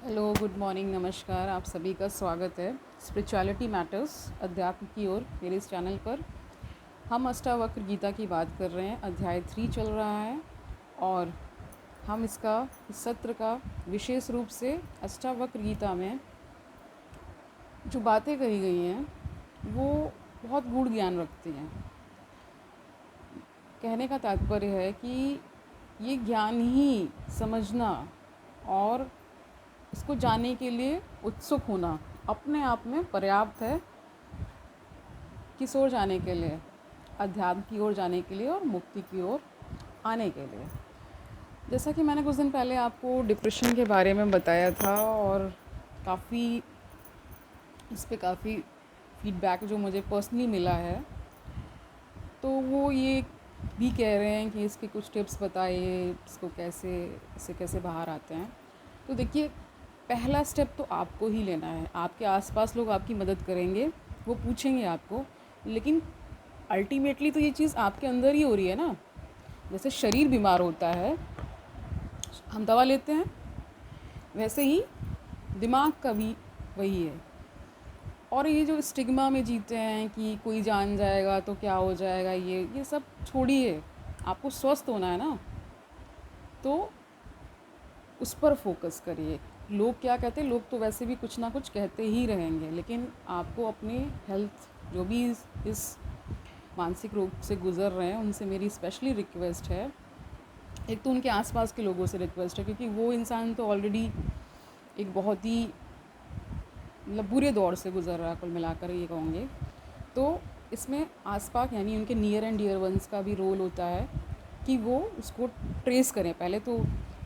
Hello, good morning, नमस्कार। आप सभी का स्वागत है स्पिरिचुअलिटी मैटर्स अध्यात्म की ओर मेरे इस चैनल पर। हम अष्टावक्र गीता की बात कर रहे हैं। अध्याय 3 चल रहा है और हम इस सत्र का विशेष रूप से अष्टावक्र गीता में जो बातें कही गई हैं वो बहुत गूढ़ ज्ञान रखती हैं। कहने का तात्पर्य है कि ये ज्ञान ही समझना और इसको जानने के लिए उत्सुक होना अपने आप में पर्याप्त है। किस ओर जाने के लिए? अध्यात्म की ओर जाने के लिए और मुक्ति की ओर आने के लिए। जैसा कि मैंने कुछ दिन पहले आपको डिप्रेशन के बारे में बताया था और काफ़ी इस पे काफ़ी फीडबैक जो मुझे पर्सनली मिला है, तो वो ये भी कह रहे हैं कि इसके कुछ टिप्स बताइए, इससे कैसे बाहर आते हैं। तो देखिए, पहला स्टेप तो आपको ही लेना है। आपके आसपास लोग आपकी मदद करेंगे, वो पूछेंगे आपको, लेकिन अल्टीमेटली तो ये चीज़ आपके अंदर ही हो रही है ना। जैसे शरीर बीमार होता है, हम दवा लेते हैं, वैसे ही दिमाग का भी वही है। और ये जो स्टिग्मा में जीते हैं कि कोई जान जाएगा तो क्या हो जाएगा, ये सब छोड़िए। आपको स्वस्थ होना है ना, तो उस पर फोकस करिए। लोग क्या कहते हैं, लोग तो वैसे भी कुछ ना कुछ कहते ही रहेंगे, लेकिन आपको अपनी हेल्थ, जो भी इस मानसिक रोग से गुज़र रहे हैं, उनसे मेरी स्पेशली रिक्वेस्ट है। एक तो उनके आसपास के लोगों से रिक्वेस्ट है, क्योंकि वो इंसान तो ऑलरेडी एक बहुत ही मतलब बुरे दौर से गुज़र रहा है, कुल मिलाकर ये कहूँगे। तो इसमें आसपास यानी उनके नियर एंड डियर वंस का भी रोल होता है कि वो उसको ट्रेस करें। पहले तो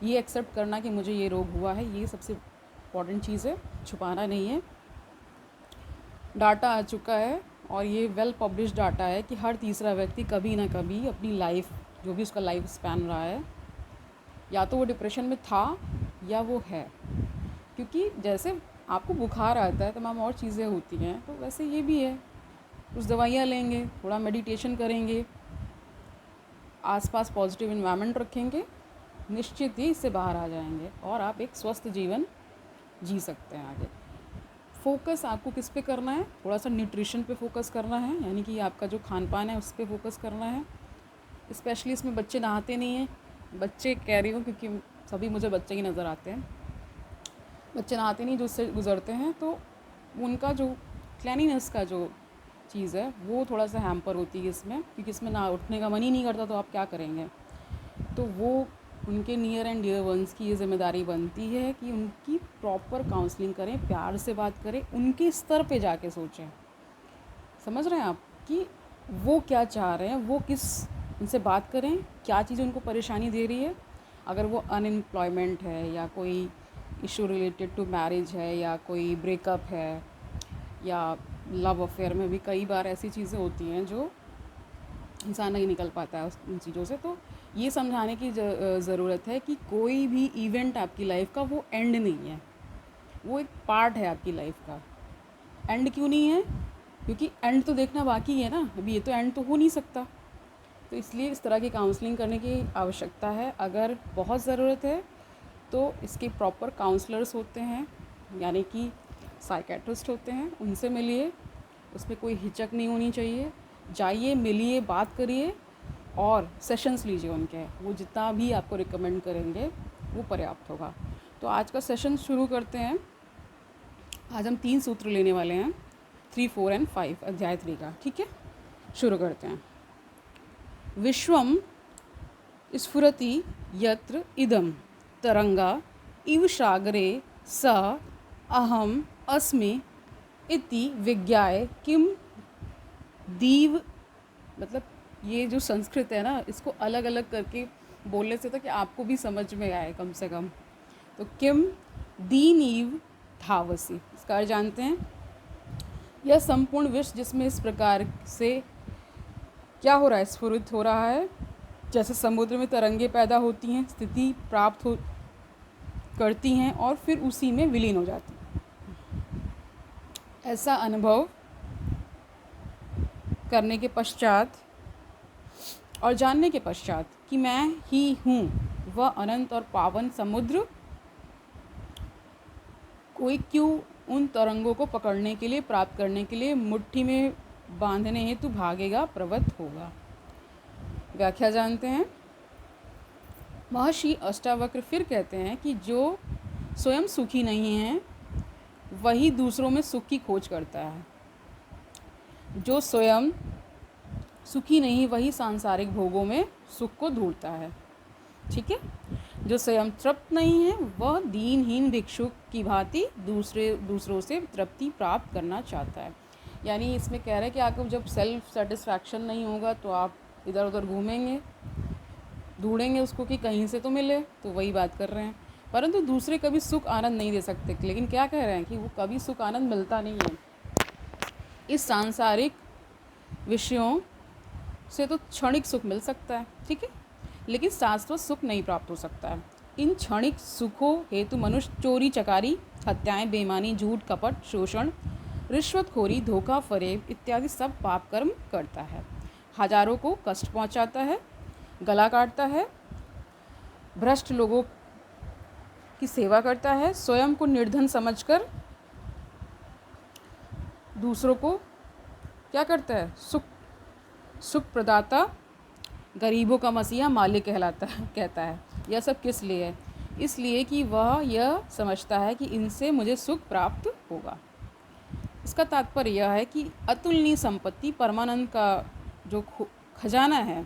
ये एक्सेप्ट करना कि मुझे ये रोग हुआ है, ये सबसे इम्पॉर्टेंट चीज़ है, छुपाना नहीं है। डाटा आ चुका है और ये वेल पब्लिश डाटा है कि हर तीसरा व्यक्ति कभी ना कभी अपनी लाइफ, जो भी उसका लाइफ स्पैन रहा है, या तो वो डिप्रेशन में था या वो है। क्योंकि जैसे आपको बुखार आता है, तमाम और चीज़ें होती हैं, तो वैसे ये भी है। कुछ दवाइयाँ लेंगे, थोड़ा मेडिटेशन करेंगे, आसपास पॉजिटिव इन्वायरमेंट रखेंगे, निश्चित ही इससे बाहर आ जाएंगे और आप एक स्वस्थ जीवन जी सकते हैं आगे। फोकस आपको किस पे करना है? थोड़ा सा न्यूट्रिशन पे फोकस करना है, यानी कि आपका जो खान पान है उस पर फोकस करना है। स्पेशली इसमें बच्चे नहाते नहीं हैं, बच्चे कह रही हूँ क्योंकि सभी मुझे बच्चे ही नज़र आते हैं। बच्चे नहाते नहीं, जो उससे गुज़रते हैं, तो उनका जो क्लैनिनेस का जो चीज़ है वो थोड़ा सा हैम्पर होती है इसमें, क्योंकि इसमें ना उठने का मन ही नहीं करता, तो आप क्या करेंगे। तो वो उनके नियर एंड डियर वंस की ये ज़िम्मेदारी बनती है कि उनकी प्रॉपर काउंसलिंग करें, प्यार से बात करें, उनके स्तर पे जाके सोचें। समझ रहे हैं आप कि वो क्या चाह रहे हैं, वो किस उनसे बात करें, क्या चीज़ उनको परेशानी दे रही है। अगर वो अनएम्प्लॉयमेंट है, या कोई इशू रिलेटेड टू मैरिज है, या कोई ब्रेकअप है, या लव अफेयर में भी कई बार ऐसी चीज़ें होती हैं जो इंसान नहीं निकल पाता है उन चीज़ों से। तो ये समझाने की ज़रूरत है कि कोई भी इवेंट आपकी लाइफ का वो एंड नहीं है, वो एक पार्ट है आपकी लाइफ का। एंड क्यों नहीं है? क्योंकि एंड तो देखना बाकी है ना, अभी ये तो एंड तो हो नहीं सकता। तो इसलिए इस तरह की काउंसलिंग करने की आवश्यकता है। अगर बहुत ज़रूरत है तो इसके प्रॉपर काउंसलर्स होते हैं, यानी कि साइकेट्रिस्ट होते हैं, उनसे मिलिए। उसमें कोई हिचक नहीं होनी चाहिए। जाइए, मिलिए, बात करिए और सेशंस लीजिए उनके। वो जितना भी आपको रिकमेंड करेंगे वो पर्याप्त होगा। तो आज का सेशन शुरू करते हैं। आज हम 3 सूत्र लेने वाले हैं, 3, 4 एंड 5, अध्याय 3 का। ठीक है, शुरू करते हैं। विश्वम स्फुरति यत्र इदम तरंगा इव सागरे स अहम अस्मि इति विज्ञाय किम दीव। मतलब ये जो संस्कृत है ना, इसको अलग अलग करके बोलने से तो कि आपको भी समझ में आए कम से कम। तो किम दीनीव धावसी, इसका अर्थ जानते हैं। यह संपूर्ण विश्व जिसमें इस प्रकार से क्या हो रहा है, स्फुरित हो रहा है, जैसे समुद्र में तरंगे पैदा होती हैं, स्थिति प्राप्त हो करती हैं और फिर उसी में विलीन हो जाती हैं। ऐसा अनुभव करने के पश्चात और जानने के पश्चात कि मैं ही हूँ वह अनंत और पावन समुद्र कोई क्यों उन तरंगों को पकड़ने के लिए, प्राप्त करने के लिए मुट्ठी में बांधने हेतु भागेगा, प्रवृत्त होगा। व्याख्या जानते हैं। महर्षि अष्टावक्र फिर कहते हैं कि जो स्वयं सुखी नहीं है वही दूसरों में सुख की खोज करता है। जो स्वयं सुखी नहीं वही सांसारिक भोगों में सुख को ढूंढता है। ठीक है। जो स्वयं तृप्त नहीं है वह दीनहीन भिक्षुक की भांति दूसरों से तृप्ति प्राप्त करना चाहता है। यानी इसमें कह रहे हैं कि आपको जब सेल्फ सेटिस्फैक्शन नहीं होगा तो आप इधर उधर घूमेंगे, ढूंढेंगे उसको कि कहीं से तो मिले, तो वही बात कर रहे हैं। परंतु दूसरे कभी सुख आनंद नहीं दे सकते। लेकिन क्या कह रहे हैं कि वो कभी सुख आनंद मिलता नहीं है। इस सांसारिक विषयों से तो क्षणिक सुख मिल सकता है, ठीक है, लेकिन शाश्वत सुख नहीं प्राप्त हो सकता है। इन क्षणिक सुखों हेतु मनुष्य चोरी चकारी, हत्याएं, बेईमानी, झूठ, कपट, शोषण, रिश्वतखोरी, धोखा, फरेब इत्यादि सब पाप कर्म करता है। हजारों को कष्ट पहुंचाता है, गला काटता है, भ्रष्ट लोगों की सेवा करता है, स्वयं को निर्धन समझकर दूसरों को क्या करता है, सुख प्रदाता, गरीबों का मसीहा, मालिक कहता है। यह सब किस लिए है? इसलिए कि वह यह समझता है कि इनसे मुझे सुख प्राप्त होगा। इसका तात्पर्य यह है कि अतुलनीय संपत्ति, परमानंद का जो खजाना है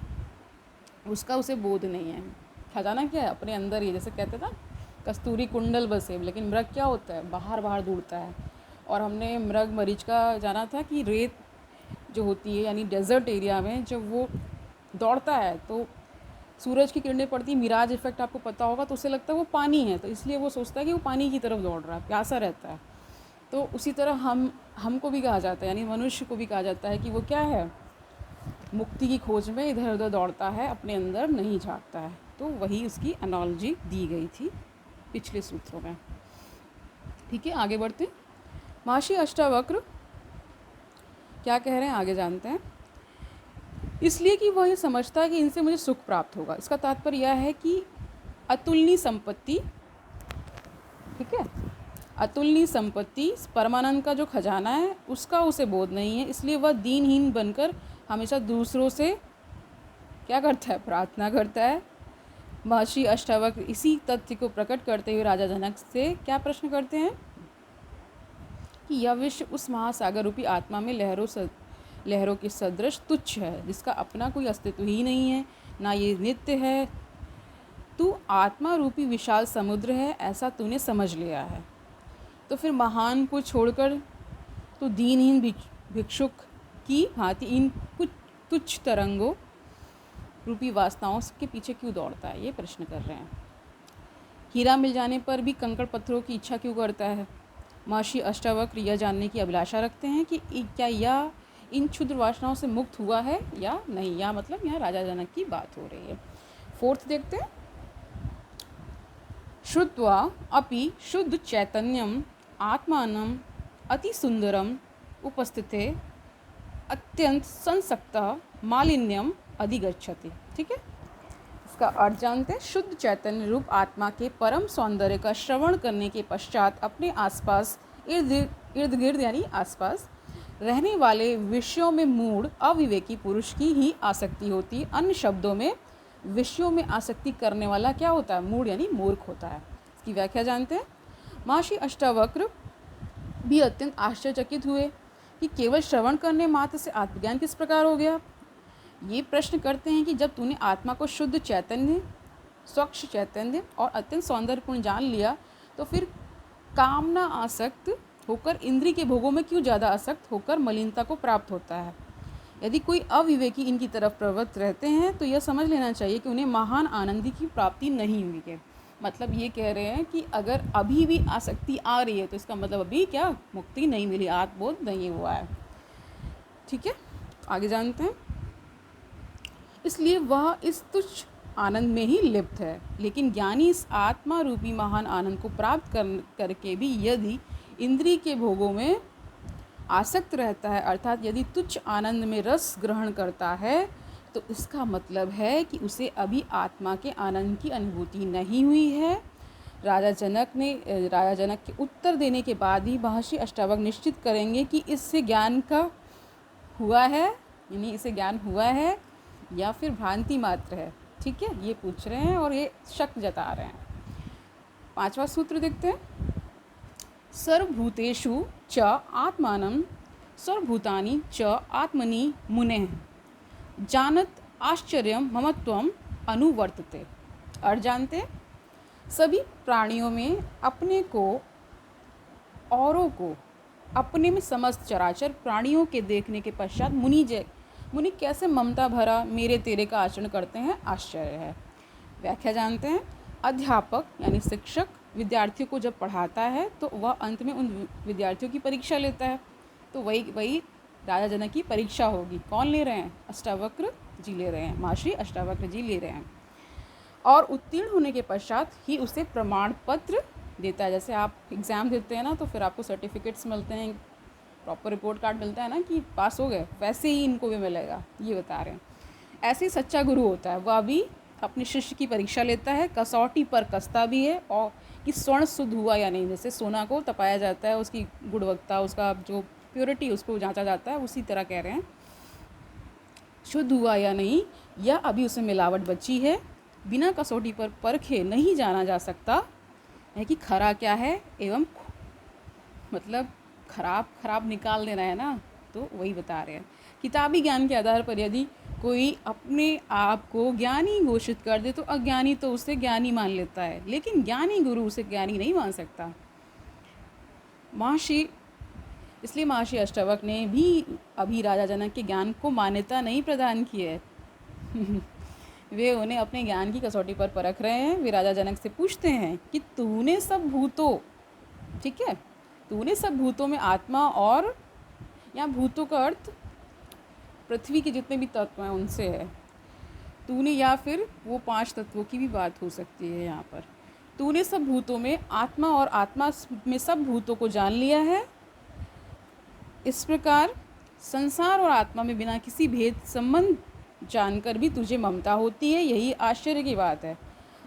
उसका उसे बोध नहीं है। खजाना क्या है? अपने अंदर ही, जैसे कहते ना कस्तूरी कुंडल बसे, लेकिन मृग क्या होता है? बाहर ढूंढता है। और हमने मृग मरीच का जाना था कि रेत जो होती है यानी डेजर्ट एरिया में जब वो दौड़ता है तो सूरज की किरणें पड़ती, मिराज इफेक्ट आपको पता होगा, तो उसे लगता है वो पानी है, तो इसलिए वो सोचता है कि वो पानी की तरफ दौड़ रहा है, प्यासा रहता है। तो उसी तरह हमको भी कहा जाता है, यानी मनुष्य को भी कहा जाता है कि वो क्या है, मुक्ति की खोज में इधर उधर दौड़ता है, अपने अंदर नहीं झाँकता है। तो वही उसकी एनालॉजी दी गई थी पिछले सूत्रों में। ठीक है, आगे बढ़ते। महर्षि अष्टावक्र क्या कह रहे हैं आगे जानते हैं। इसलिए कि वह ये समझता है कि इनसे मुझे सुख प्राप्त होगा। इसका तात्पर्य यह है कि अतुलनीय संपत्ति, ठीक है, अतुलनीय संपत्ति, परमानंद का जो खजाना है उसका उसे बोध नहीं है, इसलिए वह दीनहीन बनकर हमेशा दूसरों से क्या करता है, प्रार्थना करता है। महर्षि अष्टावक्र इसी तथ्य को प्रकट करते हुए राजा जनक से क्या प्रश्न करते हैं कि यह विश्व उस महासागर रूपी आत्मा में लहरों के सदृश तुच्छ है, जिसका अपना कोई अस्तित्व ही नहीं है, ना ये नित्य है। तू आत्मा रूपी विशाल समुद्र है, ऐसा तूने समझ लिया है, तो फिर महान को छोड़कर तो दीनहीन भिक्षुक की भांति इन कुछ तुच्छ तरंगों रूपी वासनाओं के पीछे क्यों दौड़ता है, ये प्रश्न कर रहे हैं। हीरा मिल जाने पर भी कंकड़ पत्थरों की इच्छा क्यों करता है? महर्षि अष्टावक्र यह जानने की अभिलाषा रखते हैं कि क्या यह इन क्षुद्र वासनाओं से मुक्त हुआ है या नहीं, या मतलब यहाँ राजा जनक की बात हो रही है। फोर्थ देखते हैं। श्रुत्वा अपि शुद्ध चैतन्यम आत्मानम अति सुंदरम उपस्थिते अत्यंत संसक्ता मालिन्यम अधिगच्छति। ठीक है, इसका अर्थ जानते हैं। शुद्ध चैतन्य रूप आत्मा के परम सौंदर्य का श्रवण करने के पश्चात अपने आसपास इर्द गिर्द यानी आसपास रहने वाले विषयों में मूढ़ अविवेकी पुरुष की ही आसक्ति होती है। अन्य शब्दों में विषयों में आसक्ति करने वाला क्या होता है? मूढ़ यानी मूर्ख होता है। इसकी व्याख्या जानते हैं। महर्षि अष्टावक्र भी अत्यंत आश्चर्यचकित हुए कि केवल श्रवण करने मात्र से आत्मज्ञान किस प्रकार हो गया। ये प्रश्न करते हैं कि जब तूने आत्मा को शुद्ध चैतन्य, स्वच्छ चैतन्य और अत्यंत सौंदर्यपूर्ण जान लिया, तो फिर कामना आसक्त होकर इंद्रिय के भोगों में क्यों ज़्यादा आसक्त होकर मलिनता को प्राप्त होता है। यदि कोई अविवेकी इनकी तरफ प्रवृत्त रहते हैं तो यह समझ लेना चाहिए कि उन्हें महान आनंद की प्राप्ति नहीं हुई है। मतलब ये कह रहे हैं कि अगर अभी भी आसक्ति आ रही है तो इसका मतलब अभी क्या, मुक्ति नहीं मिली, आत्मबोध नहीं हुआ है। ठीक है, आगे जानते हैं। इसलिए वह इस तुच्छ आनंद में ही लिप्त है, लेकिन ज्ञानी इस आत्मा रूपी महान आनंद को प्राप्त करके भी यदि इंद्रिय के भोगों में आसक्त रहता है, अर्थात यदि तुच्छ आनंद में रस ग्रहण करता है, तो इसका मतलब है कि उसे अभी आत्मा के आनंद की अनुभूति नहीं हुई है। राजा जनक के उत्तर देने के बाद ही महर्षि अष्टावक्र निश्चित करेंगे कि इससे ज्ञान का हुआ है, यानी इसे ज्ञान हुआ है या फिर भ्रांति मात्र है। ठीक है, ये पूछ रहे हैं और ये शक जता रहे हैं। 5वां सूत्र देखते हैं। सर्वभूतेषु च आत्मानं सर्वभूतानि च आत्मनि मुनेः जानत आश्चर्यं ममत्वम् अनुवर्तते। और जानते सभी प्राणियों में अपने को, औरों को, अपने में समस्त चराचर प्राणियों के देखने के पश्चात मुनि कैसे ममता भरा मेरे तेरे का आचरण करते हैं, आश्चर्य है। व्याख्या जानते हैं। अध्यापक यानी शिक्षक विद्यार्थियों को जब पढ़ाता है तो वह अंत में उन विद्यार्थियों की परीक्षा लेता है। तो वही राजा जनक की परीक्षा होगी। कौन ले रहे हैं? अष्टावक्र जी ले रहे हैं, महर्षि अष्टावक्र जी ले रहे हैं। और उत्तीर्ण होने के पश्चात ही उसे प्रमाण पत्र देता है। जैसे आप एग्ज़ाम देते हैं ना, तो फिर आपको सर्टिफिकेट्स मिलते हैं, प्रॉपर रिपोर्ट कार्ड मिलता है ना कि पास हो गए, वैसे ही इनको भी मिलेगा, ये बता रहे हैं। ऐसे ही सच्चा गुरु होता है, वह भी अपने शिष्य की परीक्षा लेता है, कसौटी पर कसता भी है, और कि स्वर्ण शुद्ध हुआ या नहीं। जैसे सोना को तपाया जाता है, उसकी गुणवत्ता, उसका जो प्योरिटी, उसको जांचा जाता है, उसी तरह कह रहे हैं शुद्ध हुआ या नहीं, या अभी उसमें मिलावट बची है, बिना कसौटी पर परखे नहीं जाना जा सकता है कि खरा क्या है एवं मतलब खराब निकाल देना है ना, तो वही बता रहे हैं। किताबी ज्ञान के आधार पर यदि कोई अपने आप को ज्ञानी घोषित कर दे तो अज्ञानी तो उसे ज्ञानी मान लेता है, लेकिन ज्ञानी गुरु उसे ज्ञानी नहीं मान सकता। इसलिए महर्षि अष्टावक्र ने भी अभी राजा जनक के ज्ञान को मान्यता नहीं प्रदान की है। वे उन्हें अपने ज्ञान की कसौटी पर परख रहे हैं। वे राजा जनक से पूछते हैं कि तूने सब भूतों, ठीक है, तूने सब भूतों में आत्मा, और यहाँ भूतों का अर्थ पृथ्वी के जितने भी तत्व हैं उनसे है, तूने, या फिर वो 5 तत्वों की भी बात हो सकती है यहाँ पर। तूने सब भूतों में आत्मा और आत्मा में सब भूतों को जान लिया है। इस प्रकार संसार और आत्मा में बिना किसी भेद संबंध जानकर भी तुझे ममता होती है, यही आश्चर्य की बात है।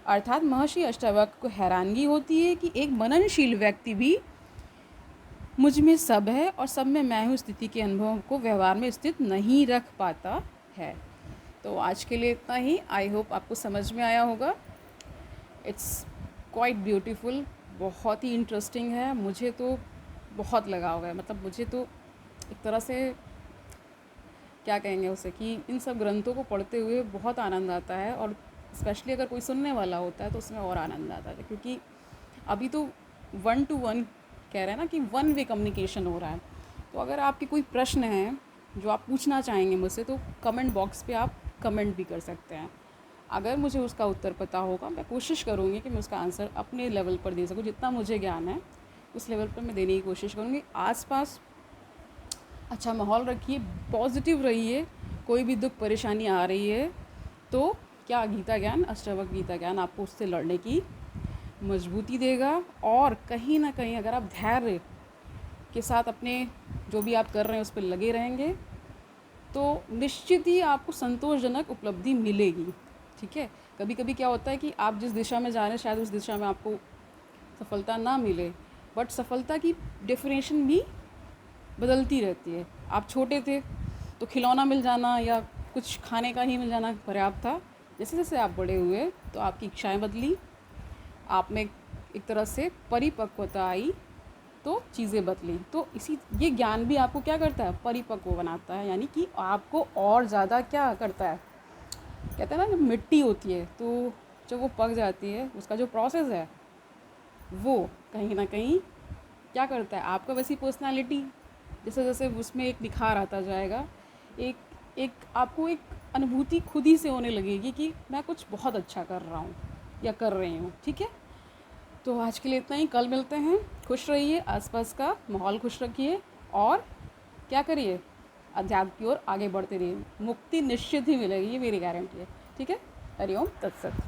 अर्थात महर्षि अष्टावक्र को हैरानगी होती है कि एक मननशील व्यक्ति भी मुझ में सब है और सब में मैं हूँ स्थिति के अनुभव को व्यवहार में स्थित नहीं रख पाता है। तो आज के लिए इतना ही। आई होप आपको समझ में आया होगा। इट्स क्वाइट ब्यूटीफुल, बहुत ही इंटरेस्टिंग है। मुझे तो बहुत लगाव है, मतलब मुझे तो एक तरह से क्या कहेंगे उसे, कि इन सब ग्रंथों को पढ़ते हुए बहुत आनंद आता है, और स्पेशली अगर कोई सुनने वाला होता है तो उसमें और आनंद आता है, क्योंकि अभी तो 1 to 1 कह रहे हैं ना कि 1 वे कम्युनिकेशन हो रहा है। तो अगर आपके कोई प्रश्न हैं जो आप पूछना चाहेंगे मुझसे, तो कमेंट बॉक्स पे आप कमेंट भी कर सकते हैं। अगर मुझे उसका उत्तर पता होगा, मैं कोशिश करूँगी कि मैं उसका आंसर अपने लेवल पर दे सकूँ। जितना मुझे ज्ञान है उस लेवल पर मैं देने की कोशिश करूँगी। आसपास अच्छा माहौल रखिए, पॉजिटिव रहिए। कोई भी दुख परेशानी आ रही है तो क्या गीता ज्ञान, अष्टावक्र गीता ज्ञान आपको उससे लड़ने की मजबूती देगा। और कहीं ना कहीं अगर आप धैर्य के साथ अपने जो भी आप कर रहे हैं उस पर लगे रहेंगे तो निश्चित ही आपको संतोषजनक उपलब्धि मिलेगी। ठीक है, कभी कभी क्या होता है कि आप जिस दिशा में जा रहे हैं शायद उस दिशा में आपको सफलता ना मिले, बट सफलता की डेफिनेशन भी बदलती रहती है। आप छोटे थे तो खिलौना मिल जाना या कुछ खाने का ही मिल जाना पर्याप्त था। जैसे जैसे आप बड़े हुए तो आपकी इच्छाएं बदली, आप में एक तरह से परिपक्वता आई, तो चीज़ें बदली। तो ये ज्ञान भी आपको क्या करता है, परिपक्व बनाता है। यानी कि आपको और ज़्यादा क्या करता है, कहते हैं ना, जब मिट्टी होती है तो जब वो पक जाती है, उसका जो प्रोसेस है वो कहीं ना कहीं क्या करता है, आपका वैसी पर्सनालिटी जैसे जैसे उसमें एक निखार आता जाएगा, एक आपको एक अनुभूति खुद ही से होने लगेगी कि मैं कुछ बहुत अच्छा कर रहा हूँ या कर रही हूँ। ठीक है, तो आज के लिए इतना ही। कल मिलते हैं। खुश रहिए, आसपास का माहौल खुश रखिए, और क्या करिए, अध्यात्म की ओर आगे बढ़ते रहिए। मुक्ति निश्चित ही मिलेगी, ये मेरी गारंटी है। ठीक है, हरिओम तत्सत।